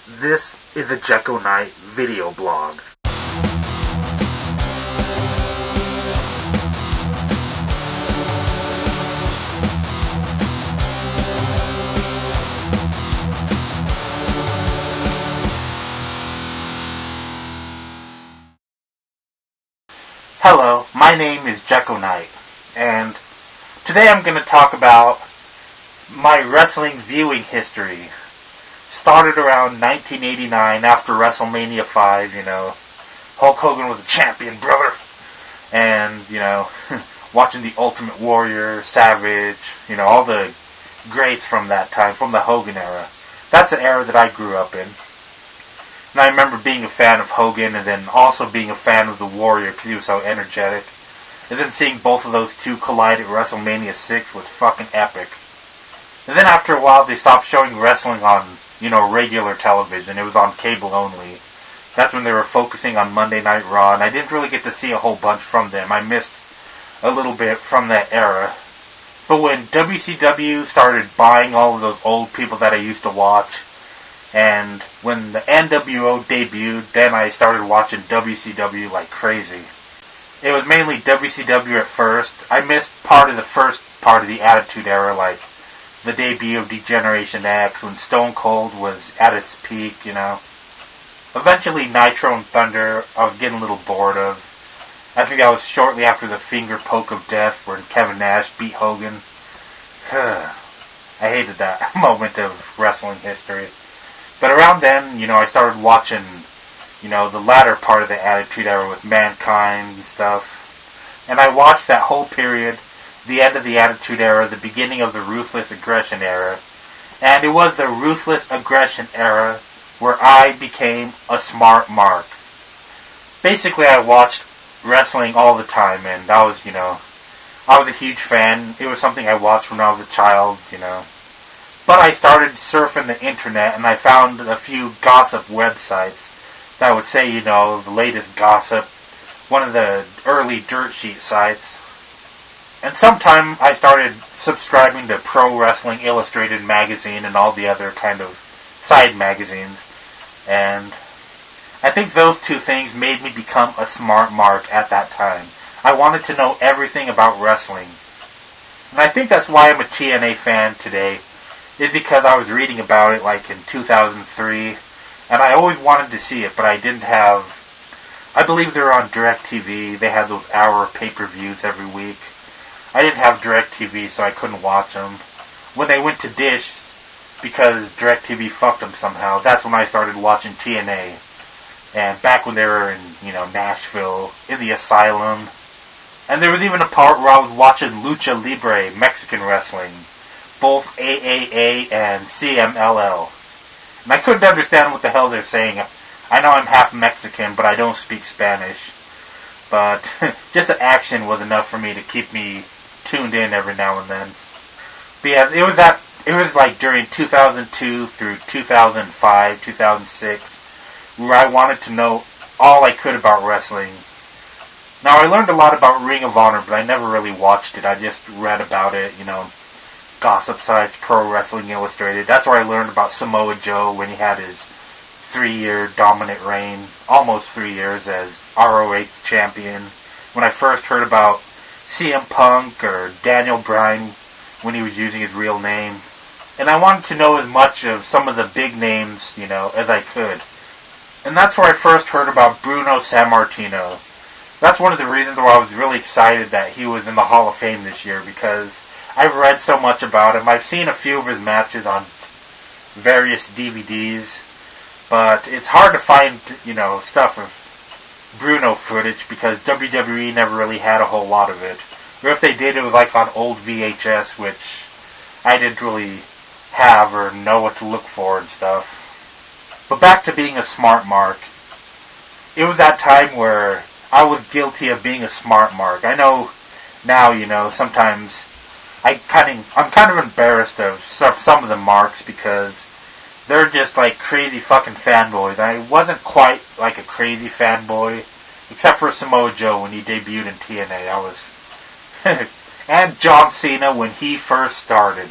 This is a Jeko Night video blog. Hello, my name is Jeko Night, and today I'm going to talk about my wrestling viewing history. Started around 1989 after WrestleMania 5, Hulk Hogan was a champion, brother. And, watching the Ultimate Warrior, Savage, all the greats from that time, from the Hogan era. That's the era that I grew up in. And I remember being a fan of Hogan and then also being a fan of the Warrior because he was so energetic. And then seeing both of those two collide at WrestleMania 6 was fucking epic. And then after a while they stopped showing wrestling on regular television. It was on cable only. That's when they were focusing on Monday Night Raw, and I didn't really get to see a whole bunch from them. I missed a little bit from that era. But when WCW started buying all of those old people that I used to watch, and when the NWO debuted, then I started watching WCW like crazy. It was mainly WCW at first. I missed part of the first part of the Attitude Era, like the debut of Degeneration X, when Stone Cold was at its peak, Eventually Nitro and Thunder, I was getting a little bored of. I think that was shortly after the finger poke of death when Kevin Nash beat Hogan. I hated that moment of wrestling history. But around then, I started watching, the latter part of the Attitude Era with Mankind and stuff. And I watched that whole period, the end of the Attitude Era, the beginning of the Ruthless Aggression Era. And it was the Ruthless Aggression Era where I became a smart mark. Basically, I watched wrestling all the time, and I was a huge fan. It was something I watched when I was a child, But I started surfing the internet, and I found a few gossip websites that would say, the latest gossip, one of the early dirt sheet sites. And sometime I started subscribing to Pro Wrestling Illustrated magazine and all the other kind of side magazines. And I think those two things made me become a smart mark at that time. I wanted to know everything about wrestling. And I think that's why I'm a TNA fan today, is because I was reading about it like in 2003, and I always wanted to see it, but I didn't have... I believe they were on DirecTV. They had those hour pay-per-views every week. I didn't have DirecTV, so I couldn't watch them. When they went to Dish, because DirecTV fucked them somehow, that's when I started watching TNA. And back when they were in, Nashville, in the Asylum. And there was even a part where I was watching Lucha Libre, Mexican wrestling. Both AAA and CMLL. And I couldn't understand what the hell they're saying. I know I'm half Mexican, but I don't speak Spanish. But just the action was enough for me to keep me tuned in every now and then. But yeah, it was like during 2002 through 2005, 2006, where I wanted to know all I could about wrestling. Now, I learned a lot about Ring of Honor, but I never really watched it. I just read about it, gossip sites, Pro Wrestling Illustrated. That's where I learned about Samoa Joe when he had his 3-year dominant reign, almost 3 years as ROH champion. When I first heard about CM Punk or Daniel Bryan when he was using his real name. And I wanted to know as much of some of the big names, as I could. And that's where I first heard about Bruno Sammartino. That's one of the reasons why I was really excited that he was in the Hall of Fame this year, because I've read so much about him. I've seen a few of his matches on various DVDs, but it's hard to find, stuff of Bruno footage because WWE never really had a whole lot of it. Or if they did, it was like on old VHS, which I didn't really have or know what to look for and stuff. But back to being a smart mark. It was that time where I was guilty of being a smart mark. I know now, sometimes I'm kind of embarrassed of some of the marks because they're just like crazy fucking fanboys. I wasn't quite like a crazy fanboy, except for Samoa Joe when he debuted in TNA. I was... and John Cena when he first started.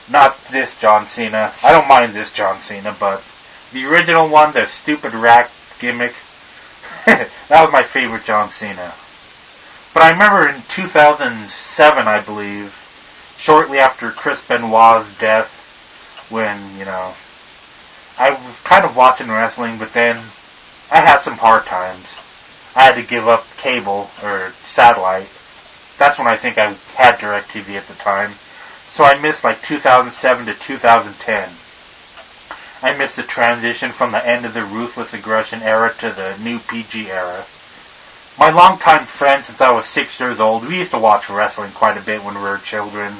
Not this John Cena. I don't mind this John Cena, but The original one, the stupid rack gimmick, that was my favorite John Cena. But I remember in 2007, I believe, shortly after Chris Benoit's death, when, I was kind of watching wrestling, but then I had some hard times. I had to give up cable, or satellite. That's when I think I had DirecTV at the time. So I missed like 2007 to 2010. I missed the transition from the end of the Ruthless Aggression era to the new PG era. My longtime friend since I was 6 years old, we used to watch wrestling quite a bit when we were children.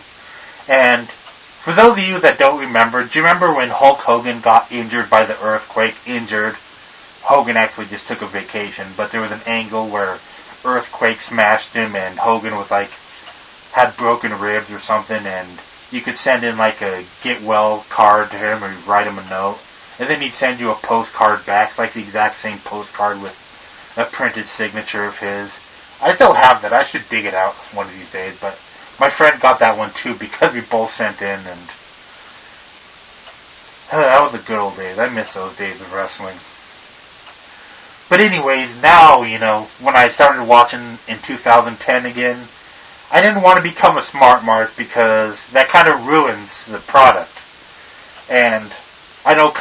And for those of you that don't remember, do you remember when Hulk Hogan got injured by the earthquake? Hogan actually just took a vacation, but there was an angle where earthquake smashed him and Hogan was had broken ribs or something, and you could send in a get well card to him or write him a note, and then he'd send you a postcard back, the exact same postcard with a printed signature of his. I still have that. I should dig it out one of these days, but my friend got that one too because we both sent in, and that was the good old days. I miss those days of wrestling. But anyways, now, when I started watching in 2010 again, I didn't want to become a smart mark because that kind of ruins the product. And I know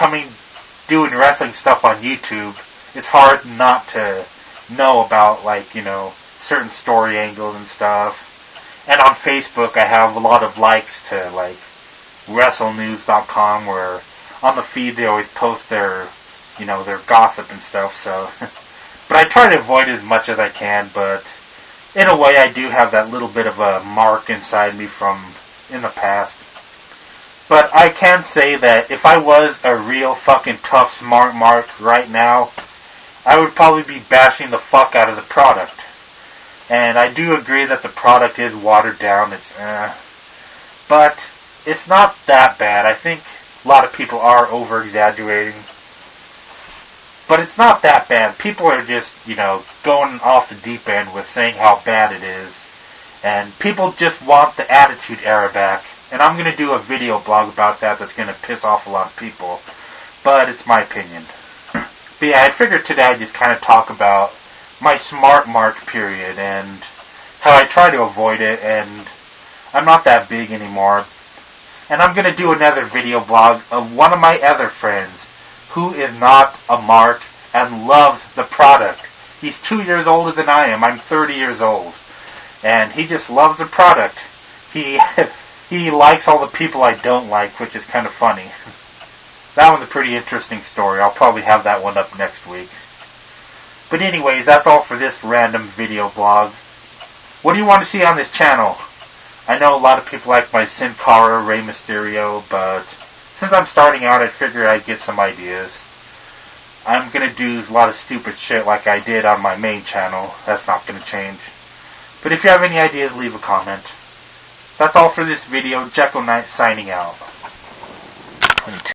doing wrestling stuff on YouTube, it's hard not to know about, certain story angles and stuff. And on Facebook, I have a lot of likes to, WrestleNews.com, where on the feed they always post their gossip and stuff, so. But I try to avoid it as much as I can, but in a way I do have that little bit of a mark inside me from in the past. But I can say that if I was a real fucking tough smart mark right now, I would probably be bashing the fuck out of the product. And I do agree that the product is watered down, but it's not that bad. I think a lot of people are over-exaggerating. But it's not that bad. People are just, going off the deep end with saying how bad it is. And people just want the Attitude Era back. And I'm going to do a video blog about that that's going to piss off a lot of people. But it's my opinion. But yeah, I figured today I'd just kind of talk about my smart mark period and how I try to avoid it. And I'm not that big anymore. And I'm going to do another video blog of one of my other friends who is not a mark and loves the product. He's 2 years older than I am. I'm 30 years old. And he just loves the product. He likes all the people I don't like, which is kind of funny. That one's a pretty interesting story. I'll probably have that one up next week. But anyways, that's all for this random video blog. What do you want to see on this channel? I know a lot of people like my Sin Cara, Rey Mysterio, but since I'm starting out, I figured I'd get some ideas. I'm going to do a lot of stupid shit like I did on my main channel. That's not going to change. But if you have any ideas, leave a comment. That's all for this video. Jeko signing out.